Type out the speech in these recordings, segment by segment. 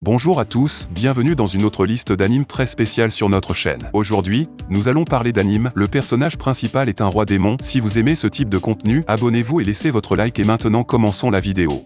Bonjour à tous, bienvenue dans une autre liste d'animes très spéciale sur notre chaîne. Aujourd'hui, nous allons parler d'anime. Le personnage principal est un roi démon. Si vous aimez ce type de contenu, abonnez-vous et laissez votre like et maintenant commençons la vidéo.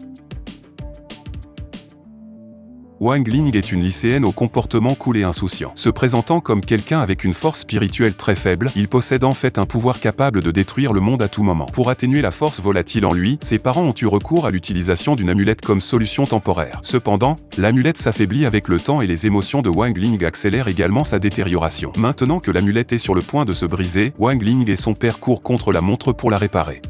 Wang Ling est une lycéenne au comportement cool et insouciant. Se présentant comme quelqu'un avec une force spirituelle très faible, il possède en fait un pouvoir capable de détruire le monde à tout moment. Pour atténuer la force volatile en lui, ses parents ont eu recours à l'utilisation d'une amulette comme solution temporaire. Cependant, l'amulette s'affaiblit avec le temps et les émotions de Wang Ling accélèrent également sa détérioration. Maintenant que l'amulette est sur le point de se briser, Wang Ling et son père courent contre la montre pour la réparer.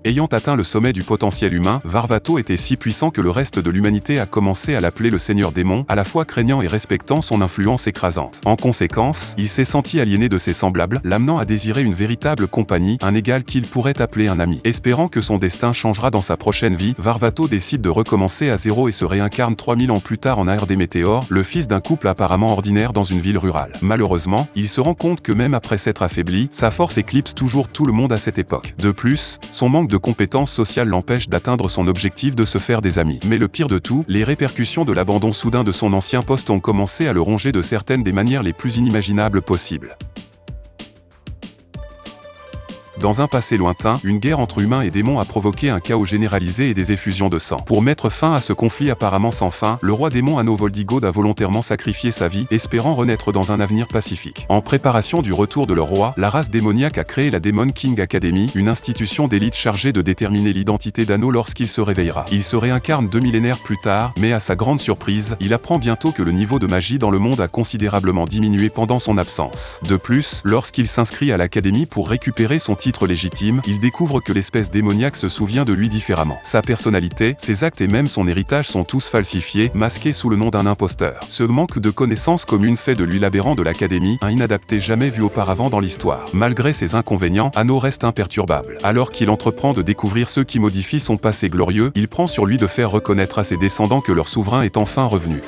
Ayant atteint le sommet du potentiel humain, Varvato était si puissant que le reste de l'humanité a commencé à l'appeler le Seigneur Démon, à la fois craignant et respectant son influence écrasante. En conséquence, il s'est senti aliéné de ses semblables, l'amenant à désirer une véritable compagnie, un égal qu'il pourrait appeler un ami. Espérant que son destin changera dans sa prochaine vie, Varvato décide de recommencer à zéro et se réincarne 3000 ans plus tard en Aer des Météores, le fils d'un couple apparemment ordinaire dans une ville rurale. Malheureusement, il se rend compte que même après s'être affaibli, sa force éclipse toujours tout le monde à cette époque. De plus, son manque de compétences sociales l'empêche d'atteindre son objectif de se faire des amis. Mais le pire de tout, les répercussions de l'abandon soudain de son ancien poste ont commencé à le ronger de certaines des manières les plus inimaginables possibles. Dans un passé lointain, une guerre entre humains et démons a provoqué un chaos généralisé et des effusions de sang. Pour mettre fin à ce conflit apparemment sans fin, le roi démon Anno Voldigod a volontairement sacrifié sa vie, espérant renaître dans un avenir pacifique. En préparation du retour de leur roi, la race démoniaque a créé la Demon King Academy, une institution d'élite chargée de déterminer l'identité d'Anno lorsqu'il se réveillera. Il se réincarne 2 millénaires plus tard, mais à sa grande surprise, il apprend bientôt que le niveau de magie dans le monde a considérablement diminué pendant son absence. De plus, lorsqu'il s'inscrit à l'académie pour récupérer son titre légitime, il découvre que l'espèce démoniaque se souvient de lui différemment. Sa personnalité, ses actes et même son héritage sont tous falsifiés, masqués sous le nom d'un imposteur. Ce manque de connaissances communes fait de lui l'aberrant de l'académie, un inadapté jamais vu auparavant dans l'histoire. Malgré ses inconvénients, Anno reste imperturbable. Alors qu'il entreprend de découvrir ceux qui modifient son passé glorieux, il prend sur lui de faire reconnaître à ses descendants que leur souverain est enfin revenu.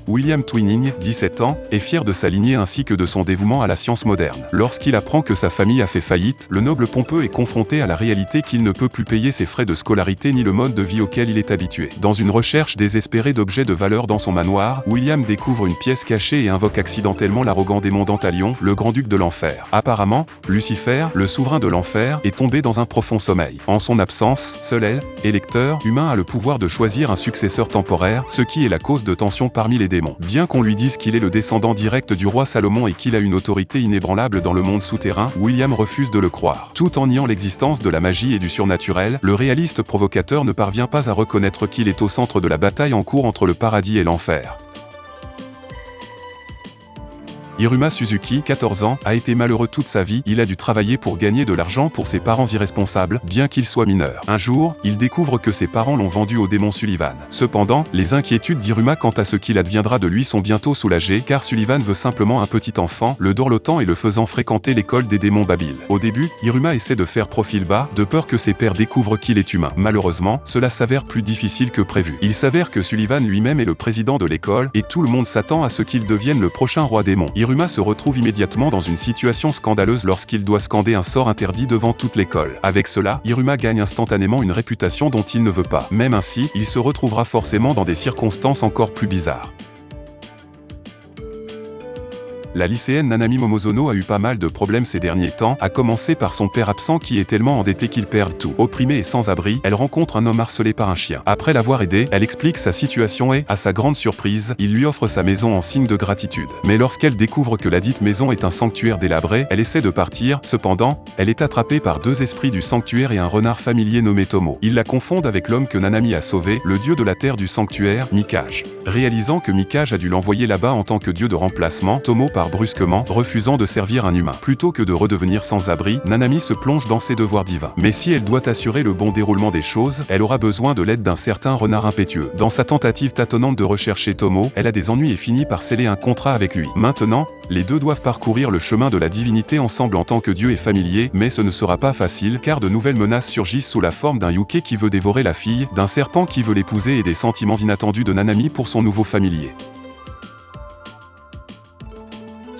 William Twining, 17 ans, est fier de sa lignée ainsi que de son dévouement à la science moderne. Lorsqu'il apprend que sa famille a fait faillite, le noble pompeux est confronté à la réalité qu'il ne peut plus payer ses frais de scolarité ni le mode de vie auquel il est habitué. Dans une recherche désespérée d'objets de valeur dans son manoir, William découvre une pièce cachée et invoque accidentellement l'arrogant démon Dantalion, le grand-duc de l'enfer. Apparemment, Lucifer, le souverain de l'enfer, est tombé dans un profond sommeil. En son absence, seul elle, Électeur, humain, a le pouvoir de choisir un successeur temporaire, ce qui est la cause de tensions parmi les démons. Bien qu'on lui dise qu'il est le descendant direct du roi Salomon et qu'il a une autorité inébranlable dans le monde souterrain, William refuse de le croire. Tout en niant l'existence de la magie et du surnaturel, le réaliste provocateur ne parvient pas à reconnaître qu'il est au centre de la bataille en cours entre le paradis et l'enfer. Hiruma Suzuki, 14 ans, a été malheureux toute sa vie, il a dû travailler pour gagner de l'argent pour ses parents irresponsables, bien qu'il soit mineur. Un jour, il découvre que ses parents l'ont vendu au démon Sullivan. Cependant, les inquiétudes d'Hiruma quant à ce qu'il adviendra de lui sont bientôt soulagées, car Sullivan veut simplement un petit enfant, le dorlotant et le faisant fréquenter l'école des démons Babil. Au début, Hiruma essaie de faire profil bas, de peur que ses pairs découvrent qu'il est humain. Malheureusement, cela s'avère plus difficile que prévu. Il s'avère que Sullivan lui-même est le président de l'école, et tout le monde s'attend à ce qu'il devienne le prochain roi démon. Hiruma se retrouve immédiatement dans une situation scandaleuse lorsqu'il doit scander un sort interdit devant toute l'école. Avec cela, Hiruma gagne instantanément une réputation dont il ne veut pas. Même ainsi, il se retrouvera forcément dans des circonstances encore plus bizarres. La lycéenne Nanami Momozono a eu pas mal de problèmes ces derniers temps, à commencer par son père absent qui est tellement endetté qu'il perd tout. Opprimée et sans abri, elle rencontre un homme harcelé par un chien. Après l'avoir aidé, elle explique sa situation et, à sa grande surprise, il lui offre sa maison en signe de gratitude. Mais lorsqu'elle découvre que la dite maison est un sanctuaire délabré, elle essaie de partir, cependant, elle est attrapée par 2 esprits du sanctuaire et un renard familier nommé Tomo. Ils la confondent avec l'homme que Nanami a sauvé, le dieu de la terre du sanctuaire, Mikage. Réalisant que Mikage a dû l'envoyer là-bas en tant que dieu de remplacement, Tomo part brusquement, refusant de servir un humain. Plutôt que de redevenir sans abri, Nanami se plonge dans ses devoirs divins. Mais si elle doit assurer le bon déroulement des choses, elle aura besoin de l'aide d'un certain renard impétueux. Dans sa tentative tâtonnante de rechercher Tomo, elle a des ennuis et finit par sceller un contrat avec lui. Maintenant, les deux doivent parcourir le chemin de la divinité ensemble en tant que dieu et familier, mais ce ne sera pas facile car de nouvelles menaces surgissent sous la forme d'un Yuke qui veut dévorer la fille, d'un serpent qui veut l'épouser et des sentiments inattendus de Nanami pour son nouveau familier.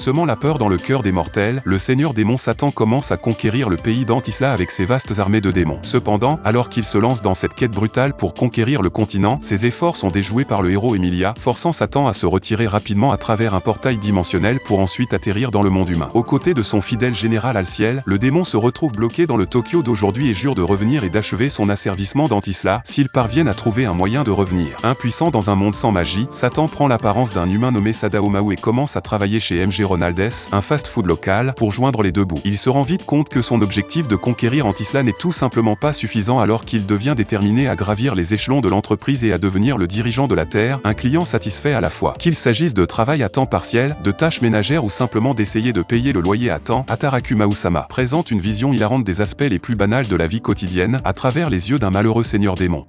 Semant la peur dans le cœur des mortels, le seigneur démon Satan commence à conquérir le pays d'Antisla avec ses vastes armées de démons. Cependant, alors qu'il se lance dans cette quête brutale pour conquérir le continent, ses efforts sont déjoués par le héros Emilia, forçant Satan à se retirer rapidement à travers un portail dimensionnel pour ensuite atterrir dans le monde humain. Aux côtés de son fidèle général Alciel, le démon se retrouve bloqué dans le Tokyo d'aujourd'hui et jure de revenir et d'achever son asservissement d'Antisla s'ils parviennent à trouver un moyen de revenir. Impuissant dans un monde sans magie, Satan prend l'apparence d'un humain nommé Sadaomaru et commence à travailler chez MG Ronaldes, un fast-food local, pour joindre les deux bouts. Il se rend vite compte que son objectif de conquérir Antisla n'est tout simplement pas suffisant alors qu'il devient déterminé à gravir les échelons de l'entreprise et à devenir le dirigeant de la Terre, un client satisfait à la fois. Qu'il s'agisse de travail à temps partiel, de tâches ménagères ou simplement d'essayer de payer le loyer à temps, Ataraku Mausama présente une vision hilarante des aspects les plus banals de la vie quotidienne, à travers les yeux d'un malheureux seigneur démon.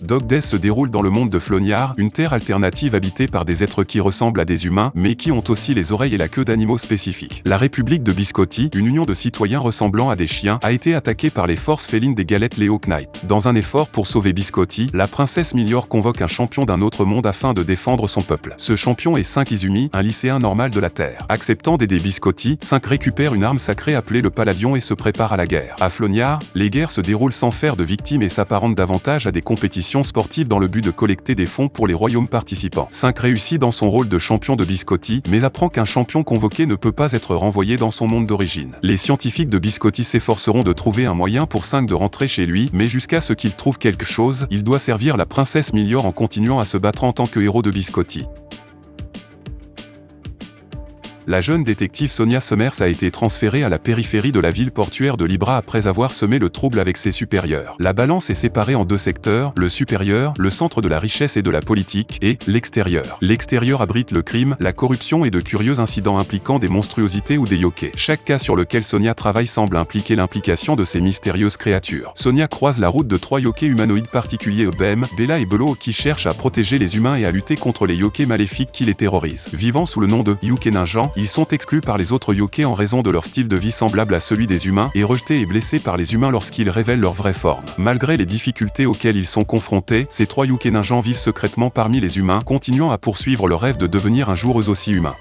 Dog Days se déroule dans le monde de Floniard, une terre alternative habitée par des êtres qui ressemblent à des humains, mais qui ont aussi les oreilles et la queue d'animaux spécifiques. La République de Biscotti, une union de citoyens ressemblant à des chiens, a été attaquée par les forces félines des Galettes Leo Knight. Dans un effort pour sauver Biscotti, la princesse Milior convoque un champion d'un autre monde afin de défendre son peuple. Ce champion est 5 Izumi, un lycéen normal de la Terre. Acceptant d'aider Biscotti, 5 récupère une arme sacrée appelée le Palladion et se prépare à la guerre. À Floniard, les guerres se déroulent sans faire de victimes et s'apparentent davantage à des compétitions sportives dans le but de collecter des fonds pour les royaumes participants. 5 réussit dans son rôle de champion de Biscotti, mais apprend qu'un champion convoqué ne peut pas être renvoyé dans son monde d'origine. Les scientifiques de Biscotti s'efforceront de trouver un moyen pour 5 de rentrer chez lui, mais jusqu'à ce qu'il trouve quelque chose, il doit servir la princesse Milior en continuant à se battre en tant que héros de Biscotti. La jeune détective Sonia Summers a été transférée à la périphérie de la ville portuaire de Libra après avoir semé le trouble avec ses supérieurs. La balance est séparée en deux secteurs, le supérieur, le centre de la richesse et de la politique, et l'extérieur. L'extérieur abrite le crime, la corruption et de curieux incidents impliquant des monstruosités ou des yokais. Chaque cas sur lequel Sonia travaille semble impliquer l'implication de ces mystérieuses créatures. Sonia croise la route de 3 yokais humanoïdes particuliers Ebem, Bella et Belo qui cherchent à protéger les humains et à lutter contre les yokais maléfiques qui les terrorisent. Vivant sous le nom de Yukeninjan, ils sont exclus par les autres yokais en raison de leur style de vie semblable à celui des humains et rejetés et blessés par les humains lorsqu'ils révèlent leur vraie forme. Malgré les difficultés auxquelles ils sont confrontés, ces 3 Yukeninjans vivent secrètement parmi les humains, continuant à poursuivre leur rêve de devenir un jour eux aussi humains.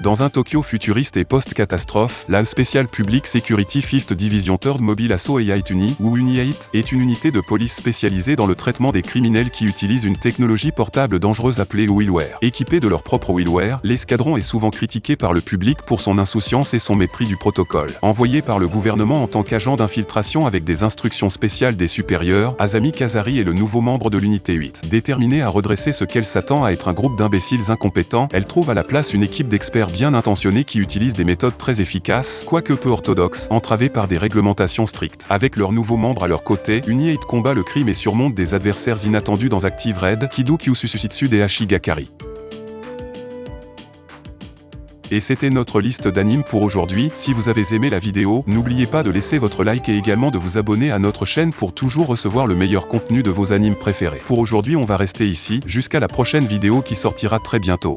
Dans un Tokyo futuriste et post-catastrophe, la Special Public Security 5th Division 3rd Mobile Assault Eight Uni, ou Uni-8, est une unité de police spécialisée dans le traitement des criminels qui utilisent une technologie portable dangereuse appelée Willware. Équipés de leur propre Willware, l'escadron est souvent critiqué par le public pour son insouciance et son mépris du protocole. Envoyé par le gouvernement en tant qu'agent d'infiltration avec des instructions spéciales des supérieurs, Azami Kazari est le nouveau membre de l'unité 8. Déterminée à redresser ce qu'elle s'attend à être un groupe d'imbéciles incompétents, elle trouve à la place une équipe d'experts bien intentionnés qui utilisent des méthodes très efficaces, quoique peu orthodoxes, entravées par des réglementations strictes. Avec leurs nouveaux membres à leur côté, Uni-8 combat le crime et surmonte des adversaires inattendus dans Active Red, Kido Kyususutsu et Ashigakari. Et c'était notre liste d'animes pour aujourd'hui. Si vous avez aimé la vidéo, n'oubliez pas de laisser votre like et également de vous abonner à notre chaîne pour toujours recevoir le meilleur contenu de vos animes préférés. Pour aujourd'hui on va rester ici, jusqu'à la prochaine vidéo qui sortira très bientôt.